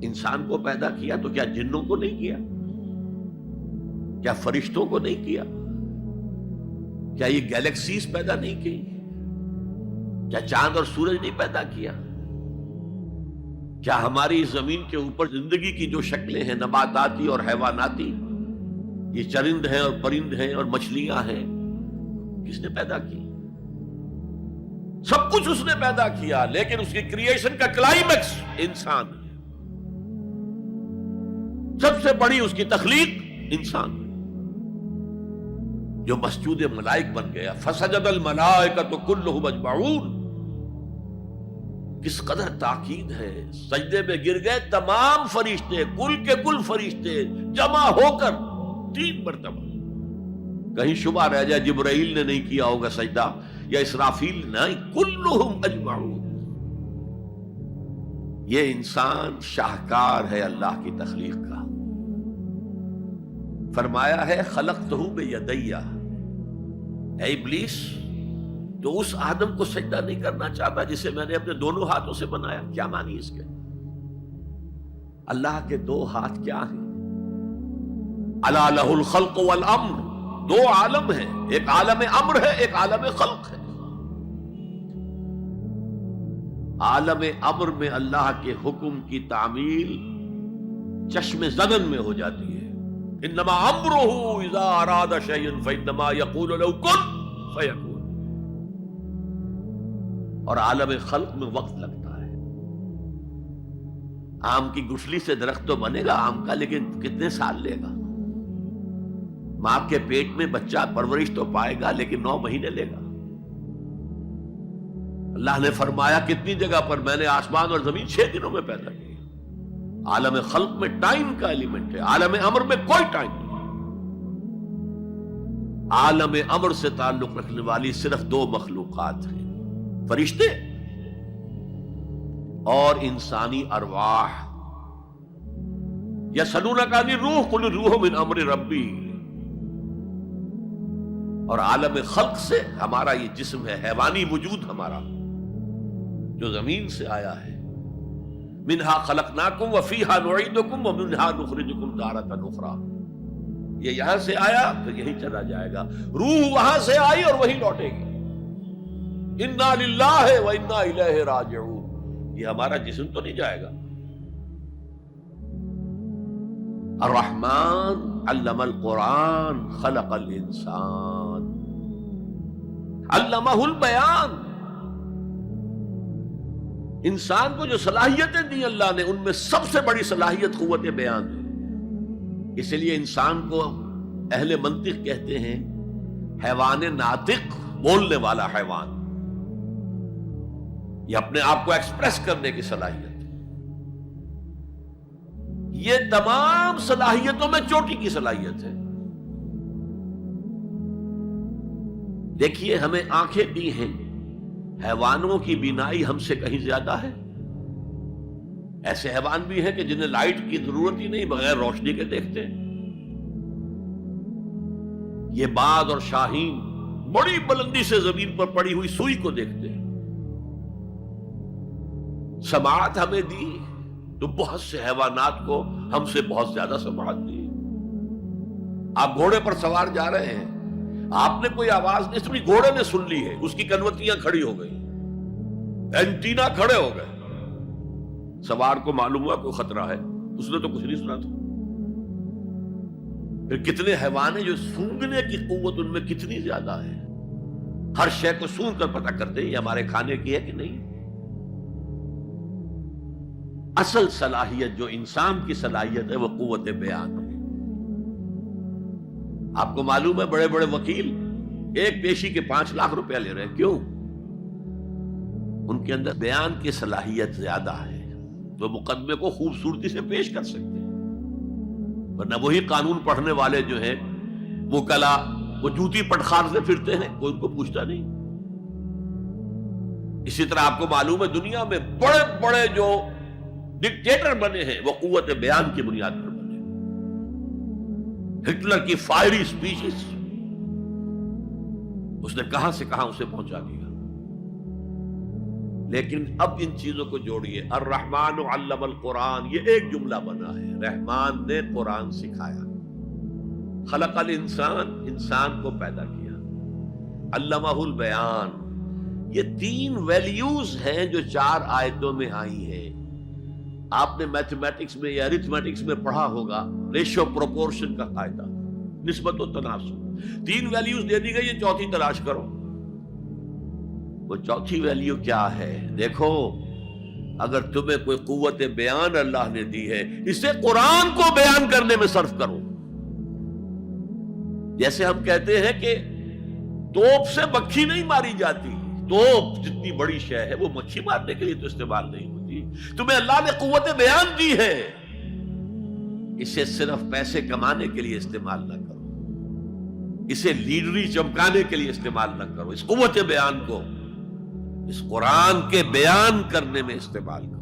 انسان کو پیدا کیا تو کیا جنوں کو نہیں کیا؟ کیا فرشتوں کو نہیں کیا؟ کیا یہ گیلیکسیز پیدا نہیں کی؟ کیا چاند اور سورج نہیں پیدا کیا؟ کیا ہماری زمین کے اوپر زندگی کی جو شکلیں ہیں نباتاتی اور حیواناتی، یہ چرند ہیں اور پرند ہیں اور مچھلیاں ہیں، کس نے پیدا کی؟ سب کچھ اس نے پیدا کیا، لیکن اس کی کریشن کا کلائمیکس انسان ہے۔ سب سے بڑی اس کی تخلیق انسان، جو مسجود ملائک بن گیا۔ فسجد الملائکۃ کلھم اجمعون، کس قدر تاکید ہے، سجدے میں گر گئے تمام فرشتے، کل کے کل فرشتے جمع ہو کر 3 مرتبہ۔ کہیں شبہ رہ جائے جبرائیل نے نہیں کیا ہوگا سجدہ یا اسرافیل، نہیں، کلھم اجمعون۔ یہ انسان شاہکار ہے اللہ کی تخلیق کا۔ فرمایا ہے خلقتہ بیدیہ، اے ابلیس تو اس آدم کو سجدہ نہیں کرنا چاہتا جسے میں نے اپنے دونوں ہاتھوں سے بنایا۔ کیا معنی اس کے؟ اللہ کے 2 ہاتھ کیا ہیں؟ الا لہ الخلق والامر، 2 عالم ہیں، ایک عالم امر ہے، ایک عالم خلق ہے۔ عالم امر میں اللہ کے حکم کی تعمیل چشم زدن میں ہو جاتی ہے۔ انما امرہ اذا اراد شیئا فانما یقول له کن فیکون۔ اور عالم خلق میں وقت لگتا ہے۔ آم کی گٹھلی سے درخت تو بنے گا آم کا، لیکن کتنے سال لے گا؟ ماں کے پیٹ میں بچہ پرورش تو پائے گا، لیکن 9 مہینے لے گا۔ اللہ نے فرمایا کتنی جگہ پر میں نے آسمان اور زمین 6 دنوں میں پیدا کی۔ عالم خلق میں ٹائم کا ایلیمنٹ ہے، عالم امر میں کوئی ٹائم نہیں۔ عالم امر سے تعلق رکھنے والی صرف 2 مخلوقات ہیں، فرشتے اور انسانی ارواح۔ یسألونک عن الروح قل الروح من امر ربی۔ اور عالم خلق سے ہمارا یہ جسم ہے، حیوانی وجود ہمارا جو زمین سے آیا ہے۔ منہا خلقناکم وفیہا نعیدکم ومنہا نخرجکم تارۃ اخری۔ یہ یہاں سے آیا پھر یہیں چلا جائے گا، روح وہاں سے آئی اور وہیں لوٹے گی۔ انا للہ و انا الیہ راجعون، یہ ہمارا جسم تو نہیں جائے گا۔ الرحمن علم القرآن خلق الانسان علمہ البیان۔ انسان کو جو صلاحیتیں دی اللہ نے، ان میں سب سے بڑی صلاحیت قوت بیان ہے۔ اس لیے انسان کو اہل منطق کہتے ہیں حیوان ناطق، بولنے والا حیوان۔ یہ اپنے آپ کو ایکسپریس کرنے کی صلاحیت ہے۔ یہ تمام صلاحیتوں میں چوٹی کی صلاحیت ہے۔ دیکھیے ہمیں آنکھیں دی ہیں، حیوانوں کی بینائی ہم سے کہیں زیادہ ہے۔ ایسے حیوان بھی ہیں کہ جنہیں لائٹ کی ضرورت ہی نہیں، بغیر روشنی کے دیکھتے ہیں۔ یہ باز اور شاہین بڑی بلندی سے زمین پر پڑی ہوئی سوئی کو دیکھتے ہیں۔ سماعت ہمیں دی تو بہت سے حیوانات کو ہم سے بہت زیادہ سماعت دی۔ آپ گھوڑے پر سوار جا رہے ہیں، آپ نے کوئی آواز نہیں سنی، گھوڑے نے سن لی ہے، اس کی کنوتیاں کھڑی ہو گئی، اینٹینا کھڑے ہو گئے۔ سوار کو معلوم ہوا کوئی خطرہ ہے، اس نے تو کچھ نہیں سنا تھا۔ پھر کتنے حیوان ہیں جو سونگنے کی قوت ان میں کتنی زیادہ ہے، ہر شے کو سونگ کر پتہ کرتے ہیں یہ ہمارے کھانے کی ہے کہ نہیں۔ اصل صلاحیت جو انسان کی صلاحیت ہے وہ قوت بیان ہے۔ آپ کو معلوم ہے بڑے بڑے وکیل ایک پیشی کے 5 لاکھ روپیہ لے رہے ہیں، کیوں؟ ان کے اندر بیان کی صلاحیت زیادہ ہے، تو مقدمے کو خوبصورتی سے پیش کر سکتے ہیں۔ ورنہ وہی قانون پڑھنے والے جو ہیں وکلا، وہ جوتی پٹخارتے پھرتے ہیں، کوئی ان کو پوچھتا نہیں۔ اسی طرح آپ کو معلوم ہے دنیا میں بڑے بڑے جو ڈکٹیٹر بنے ہیں وہ قوت بیان کی بنیاد پر بنے۔ ہٹلر کی فائری سپیچز اس نے کہاں سے کہاں اسے پہنچا دیا، لیکن اب ان چیزوں کو جوڑیے. الرحمن علم القرآن، یہ ایک جملہ بنا ہے. رحمان نے قرآن سکھایا. خلق الانسان، انسان کو پیدا کیا. علمہ البیان، یہ 3 ویلیوز ہیں جو 4 آیتوں میں آئی ہیں. آپ نے میتھمیٹکس میں یا ارتھمیٹکس میں پڑھا ہوگا ریشو پروپورشن کا قاعدہ، نسبت و تناسب. 3 ویلیوز دے دی گئی، یہ 4تھی تلاش کرو. وہ 4تھی ویلیو کیا ہے؟ دیکھو، اگر تمہیں کوئی قوت بیان اللہ نے دی ہے، اسے قرآن کو بیان کرنے میں صرف کرو. جیسے ہم کہتے ہیں کہ توپ سے مکھی نہیں ماری جاتی. توپ جتنی بڑی شے ہے وہ مکھی مارنے کے لیے تو استعمال نہیں ہوتی. تمہیں اللہ نے قوت بیان دی ہے، اسے صرف پیسے کمانے کے لیے استعمال نہ کرو، اسے لیڈری چمکانے کے لیے استعمال نہ کرو. اس قوت بیان کو اس قرآن کے بیان کرنے میں استعمال کرو.